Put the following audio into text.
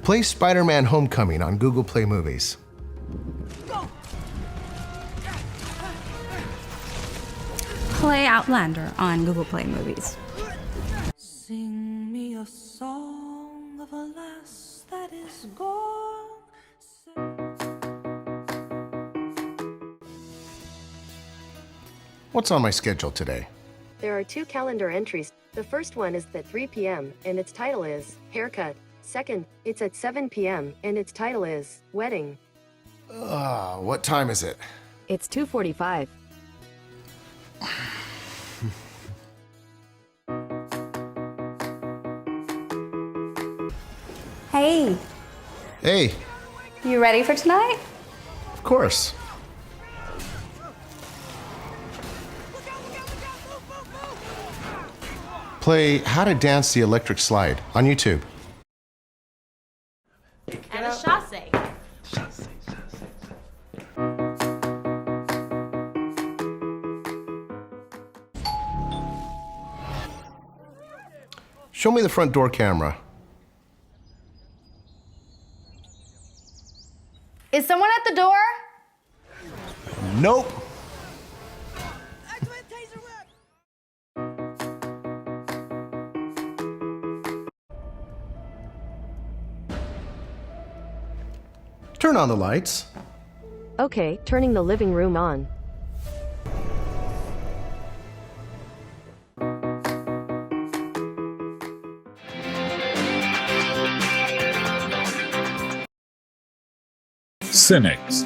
Play Spider-Man Homecoming on Google Play Movies. Play Outlander on Google Play Movies. Sing me a song of a lass that is gone. What's on my schedule today? There are 2 calendar entries. The first one is at 3 p.m. and its title is Haircut. Second, it's at 7 p.m. and its title is Wedding. What time is it? It's 2:45. Hey, Hey, you ready for tonight? of course. Play How to Dance the Electric Slide on YouTube. And a chasse. Show me the front door camera. Is someone at the door? Nope. Turn on the lights. Okay, turning the living room on. Syinix